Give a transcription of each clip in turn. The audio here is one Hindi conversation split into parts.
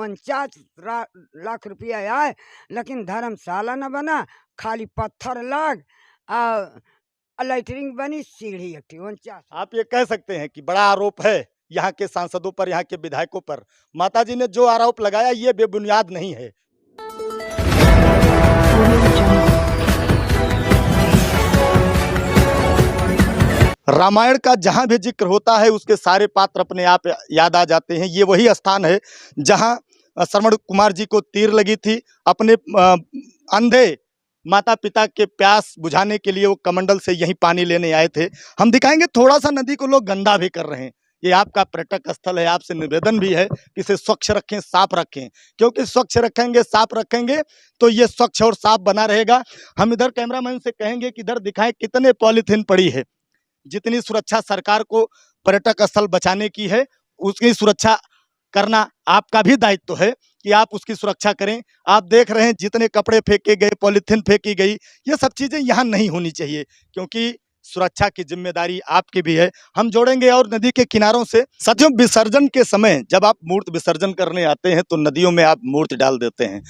49 लाख रुपया आए, लेकिन धर्मशाला न बना, खाली पत्थर लग आ लैटरिंग बनी, सीढ़ी 49। आप ये कह सकते हैं कि बड़ा आरोप है यहाँ के सांसदों पर, यहाँ के विधायकों पर। माताजी ने जो आरोप लगाया ये बेबुनियाद नहीं है। रामायण का जहाँ भी जिक्र होता है उसके सारे पात्र अपने आप याद आ जाते हैं। ये वही स्थान है जहाँ श्रवण कुमार जी को तीर लगी थी। अपने अंधे माता पिता के प्यास बुझाने के लिए वो कमंडल से यही पानी लेने आए थे। हम दिखाएंगे थोड़ा सा नदी को लोग गंदा भी कर रहे हैं। ये आपका पर्यटक स्थल है, आपसे निवेदन भी है कि इसे स्वच्छ रखें, साफ रखें, क्योंकि स्वच्छ रखेंगे, साफ रखेंगे तो ये स्वच्छ और साफ बना रहेगा। हम इधर कैमरामैन से कहेंगे कि इधर दिखाएं कितने पॉलीथीन पड़ी है। जितनी सुरक्षा सरकार को पर्यटक स्थल बचाने की है, उसकी सुरक्षा करना आपका भी दायित्व है कि आप उसकी सुरक्षा करें। आप देख रहे हैं जितने कपड़े फेंके गए, पॉलीथीन फेंकी गई, ये सब चीज़ें यहाँ नहीं होनी चाहिए, क्योंकि सुरक्षा की जिम्मेदारी आपकी भी है। हम जोड़ेंगे और नदी के किनारों से। साथियों, विसर्जन के समय जब आप मूर्ति विसर्जन करने आते हैं तो नदियों में आप मूर्ति डाल देते हैं।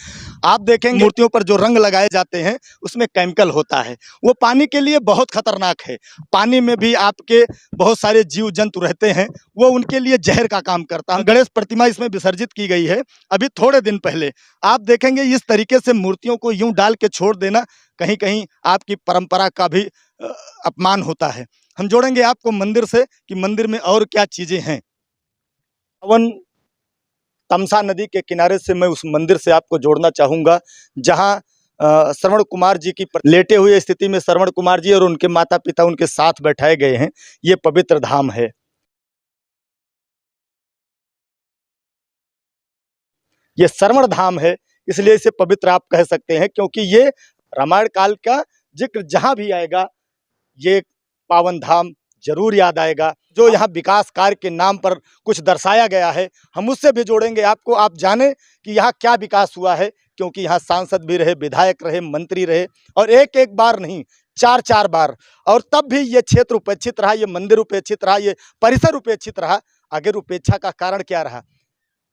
आप देखेंगे मूर्तियों पर जो रंग लगाए जाते हैं उसमें केमिकल होता है, वो पानी के लिए बहुत खतरनाक है। पानी में भी आपके बहुत सारे जीव जंतु रहते हैं, वो उनके लिए जहर का काम करता है। गणेश प्रतिमा इसमें विसर्जित की गई है अभी थोड़े दिन पहले। आप देखेंगे इस तरीके से मूर्तियों को यूं डाल के छोड़ देना, कहीं कहीं आपकी परंपरा का भी अपमान होता है। हम जोड़ेंगे आपको मंदिर से कि मंदिर में और क्या चीजें हैं। पवन तमसा नदी के किनारे से मैं उस मंदिर से आपको जोड़ना चाहूंगा जहां श्रवण कुमार जी की लेटे हुए स्थिति में श्रवण कुमार जी और उनके माता पिता उनके साथ बैठाए गए हैं। ये पवित्र धाम है। ये श्रवण धाम है, इसलिए इसे पवित्र आप कह सकते हैं, क्योंकि ये रामायण काल का जिक्र जहां भी आएगा ये पावन धाम जरूर याद आएगा। जो यहाँ विकास कार्य के नाम पर कुछ दर्शाया गया है, हम उससे भी जोड़ेंगे आपको। आप जाने कि यहाँ क्या विकास हुआ है, क्योंकि यहाँ सांसद भी रहे, विधायक रहे, मंत्री रहे, और एक एक बार नहीं, 4-4 बार। और तब भी ये क्षेत्र उपेक्षित रहा, ये मंदिर उपेक्षित रहा, ये परिसर उपेक्षित रहा। आखिर उपेक्षा का कारण क्या रहा?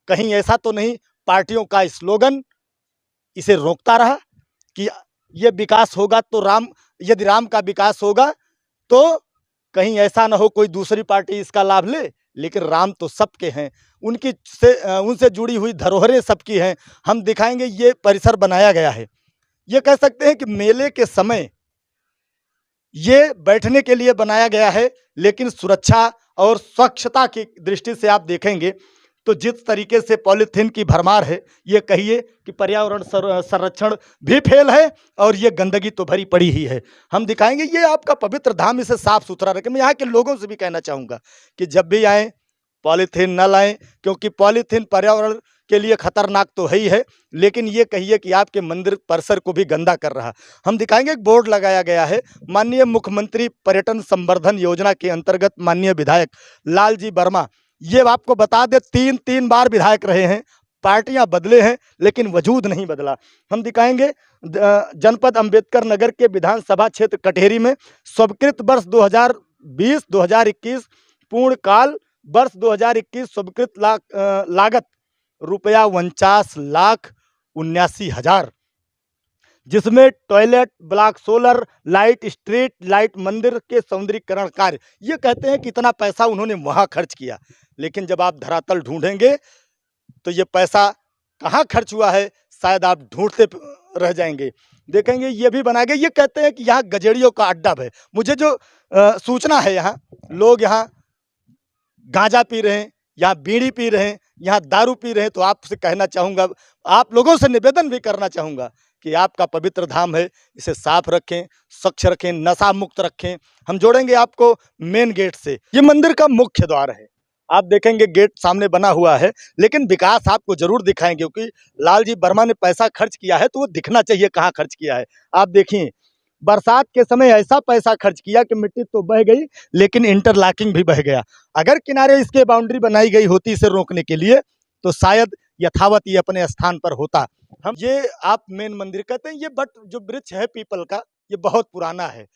कहीं ऐसा तो नहीं पार्टियों का स्लोगन इसे रोकता रहा कि ये विकास होगा तो यदि राम का विकास होगा तो कहीं ऐसा ना हो कोई दूसरी पार्टी इसका लाभ ले। लेकिन राम तो सबके हैं, उनसे जुड़ी हुई धरोहरें सबकी हैं। हम दिखाएंगे ये परिसर बनाया गया है। ये कह सकते हैं कि मेले के समय ये बैठने के लिए बनाया गया है, लेकिन सुरक्षा और स्वच्छता की दृष्टि से आप देखेंगे तो जिस तरीके से पॉलीथीन की भरमार है, ये कहिए कि पर्यावरण संरक्षण भी फेल है और ये गंदगी तो भरी पड़ी ही है। हम दिखाएंगे ये आपका पवित्र धाम, इसे साफ सुथरा रखें। मैं यहाँ के लोगों से भी कहना चाहूँगा कि जब भी आएँ पॉलीथीन न लाएं, क्योंकि पॉलीथीन पर्यावरण के लिए खतरनाक तो है ही है, लेकिन ये कहिए कि आपके मंदिर परिसर को भी गंदा कर रहा। हम दिखाएंगे एक बोर्ड लगाया गया है माननीय मुख्यमंत्री पर्यटन संवर्धन योजना के अंतर्गत माननीय विधायक लालजी वर्मा। ये आपको बता दे 3 बार विधायक रहे हैं, पार्टियां बदले हैं लेकिन वजूद नहीं बदला। हम दिखाएंगे जनपद अंबेडकर नगर के विधानसभा क्षेत्र कटेहरी में स्वीकृत वर्ष 2020-2021 पूर्ण काल वर्ष 2021 स्वीकृत लागत रुपया 49,79,000, जिसमें toilet block, solar light, street light, मंदिर के सौंदर्यीकरण कार्य। ये कहते हैं कि इतना पैसा उन्होंने वहाँ खर्च किया, लेकिन जब आप धरातल ढूंढेंगे तो ये पैसा कहाँ खर्च हुआ है शायद आप ढूंढते रह जाएंगे। देखेंगे ये भी बनाए गए। ये कहते हैं कि यहाँ गजेड़ियों का अड्डा है। मुझे जो सूचना है, यहाँ लोग यहाँ गांजा पी रहे हैं, यहाँ बीड़ी पी रहे हैं, यहाँ दारू पी रहे हैं। तो आपसे कहना चाहूँगा, आप लोगों से निवेदन भी करना चाहूँगा कि आपका पवित्र धाम है, इसे साफ रखें, स्वच्छ रखें, नशा मुक्त रखें। हम जोड़ेंगे आपको मेन गेट से। ये मंदिर का मुख्य द्वार है। आप देखेंगे गेट सामने बना हुआ है, लेकिन विकास आपको जरूर दिखाएंगे, क्योंकि लालजी वर्मा ने पैसा खर्च किया है तो वो दिखना चाहिए कहाँ खर्च किया है। आप देखिए बरसात के समय ऐसा पैसा खर्च किया कि मिट्टी तो बह गई लेकिन इंटरलॉकिंग भी बह गया। अगर किनारे इसके बाउंड्री बनाई गई होती इसे रोकने के लिए तो शायद यथावत ये अपने स्थान पर होता। हम ये आप मेन मंदिर कहते हैं। ये बट जो वृक्ष है पीपल का, ये बहुत पुराना है।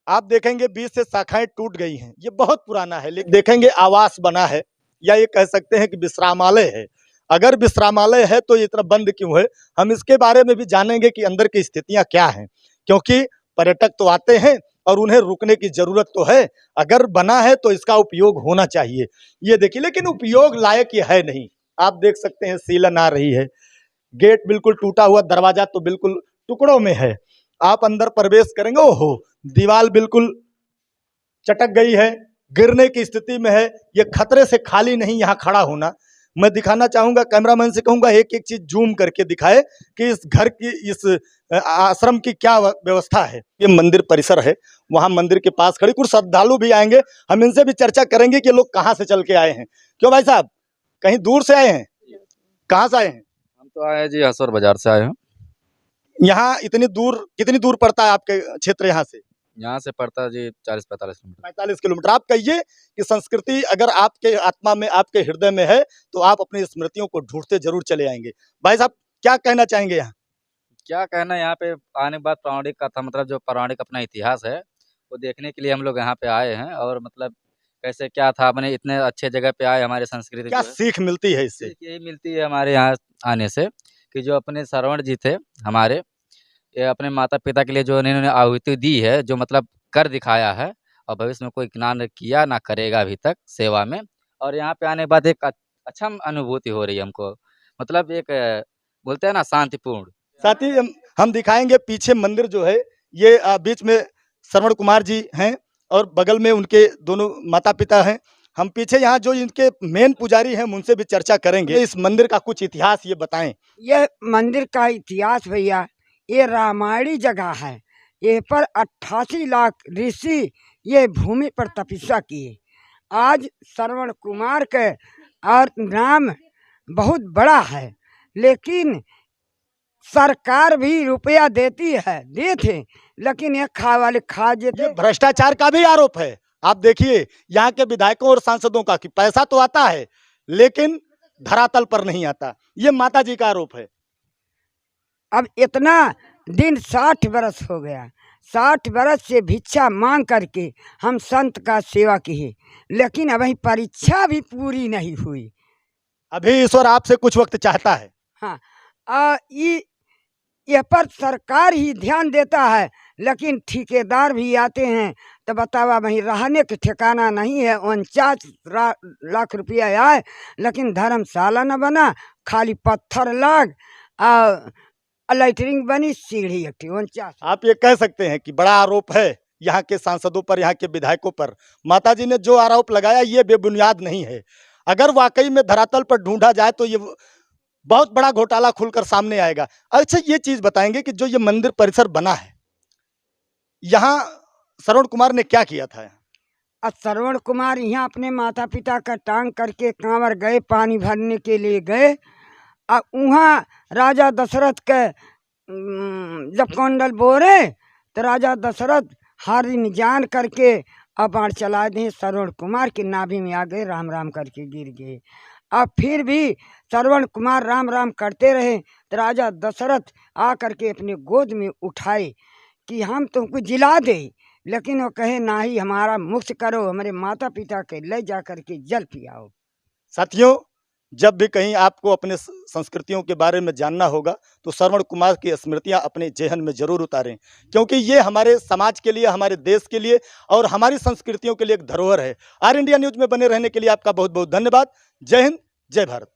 आप देखेंगे बीच से शाखाएं टूट गई हैं, ये बहुत पुराना है। लेकिन देखेंगे आवास बना है, या ये कह सकते हैं कि विश्रामालय है। अगर विश्रामालय है तो ये इतना बंद क्यों है? हम इसके बारे में भी जानेंगे कि अंदर की स्थितियां क्या हैं, क्योंकि पर्यटक तो आते हैं और उन्हें रुकने की जरूरत तो है। अगर बना है तो इसका उपयोग होना चाहिए। ये देखिए, लेकिन उपयोग लायक ये है नहीं। आप देख सकते हैं सीलन आ रही है, गेट बिल्कुल टूटा हुआ, दरवाजा तो बिल्कुल टुकड़ों में है। आप अंदर प्रवेश करेंगे, ओहो, दीवार बिल्कुल चटक गई है, गिरने की स्थिति में है। ये खतरे से खाली नहीं यहाँ खड़ा होना। मैं दिखाना चाहूंगा, कैमरामैन से कहूंगा एक एक चीज जूम करके दिखाए कि इस घर की, इस आश्रम की क्या व्यवस्था है। ये मंदिर परिसर है, वहां मंदिर के पास खड़ी कुछ श्रद्धालु भी आएंगे। हम इनसे भी चर्चा करेंगे कि लोग कहाँ से चल के आए हैं। क्यों भाई साहब, कहीं दूर से आए हैं? कहाँ से आए हैं? हम तो आए हैं जी, हसौर बाजार से आए हैं। यहाँ इतनी दूर, कितनी दूर पड़ता है आपके क्षेत्र यहाँ से? यहाँ से पड़ता है जी 40-45 किलोमीटर। 45 किलोमीटर। आप कहिए कि संस्कृति अगर आपके आत्मा में, आपके हृदय में है तो आप अपनी स्मृतियों को ढूंढते जरूर चले आएंगे। भाई साहब, क्या कहना चाहेंगे यहाँ? क्या कहना है, यहाँ पे आने के बाद पौराणिक कथा, मतलब जो पौराणिक अपना इतिहास है वो देखने के लिए हम लोग यहाँ पे आए हैं। और मतलब कैसे क्या था, अपने इतने अच्छे जगह पे आए, हमारे संस्कृति क्या जो है, सीख मिलती है इससे? सीख यही मिलती है हमारे यहाँ आने से कि जो अपने श्रवण जी थे हमारे, ये अपने माता पिता के लिए जो इन्होंने आहुति दी है, जो मतलब कर दिखाया है, और भविष्य में कोई ना किया ना करेगा अभी तक सेवा में। और यहाँ पे आने के बाद एक अच्छा अनुभूति हो रही है हमको, मतलब एक बोलते हैं ना, शांतिपूर्ण। साथ ही हम दिखाएंगे पीछे मंदिर जो है, ये बीच में श्रवण कुमार जी हैं और बगल में उनके दोनों माता पिता हैं। हम पीछे यहाँ जो इनके मेन पुजारी हैं उनसे भी चर्चा करेंगे। इस मंदिर का कुछ इतिहास ये बताएं। यह मंदिर का इतिहास भैया, ये रामायणी जगह है। ये पर 88 लाख ऋषि ये भूमि पर तपस्या किए। आज श्रवण कुमार के और नाम बहुत बड़ा है, लेकिन सरकार भी रुपया देती है, देते, लेकिन ये खा वाले खा ये जेते। भ्रष्टाचार का भी आरोप है। आप देखिए यहाँ के विधायकों और सांसदों का कि पैसा तो आता है लेकिन धरातल पर नहीं आता। ये माता जी का आरोप है। अब इतना दिन 60 बरस हो गया, 60 बरस से भिक्षा मांग करके हम संत का सेवा किए, लेकिन अभी परीक्षा भी पूरी नहीं हुई। अभी ईश्वर आपसे कुछ वक्त चाहता है। हाँ, यह पर सरकार ही ध्यान देता है, लेकिन ठेकेदार भी आते हैं तो बतावा वहीं रहने का ठिकाना नहीं है। 49 लाख रुपया आए, लेकिन धर्मशाला न बना, खाली पत्थर लग, लैटरिंग बनी, सीढ़ी 49। आप ये कह सकते हैं कि बड़ा आरोप है यहाँ के सांसदों पर, यहाँ के विधायकों पर। माता जी ने जो आरोप लगाया ये बेबुनियाद नहीं है। अगर वाकई में धरातल पर ढूंढा जाए तो ये बहुत बड़ा घोटाला खुलकर सामने आएगा। अच्छा, ये चीज बताएंगे कि जो ये मंदिर परिसर बना है, यहाँ श्रवण कुमार ने क्या किया था? अब श्रवण कुमार यहाँ अपने माता पिता का टांग करके कांवर गए, पानी भरने के लिए गए। अब वहाँ राजा दशरथ के जब कौंडल बोरे तो राजा दशरथ हारिन जान करके अब बाढ़ चला दें, श्रवण कुमार के नाभि में आ गए, राम राम करके गिर गए। अब फिर भी श्रवण कुमार राम राम करते रहे तो राजा दशरथ आ करके अपने गोद में उठाए कि हम तुमको जिला दे, लेकिन वो कहे ना ही, हमारा मुक्त करो, हमारे माता पिता के ले जा करके जल पियाओ। साथियों, जब भी कहीं आपको अपने संस्कृतियों के बारे में जानना होगा तो श्रवण कुमार की स्मृतियां अपने जेहन में जरूर उतारें, क्योंकि ये हमारे समाज के लिए, हमारे देश के लिए और हमारी संस्कृतियों के लिए एक धरोहर है। आर इंडिया न्यूज में बने रहने के लिए आपका बहुत बहुत धन्यवाद। जय हिंद, जय भारत।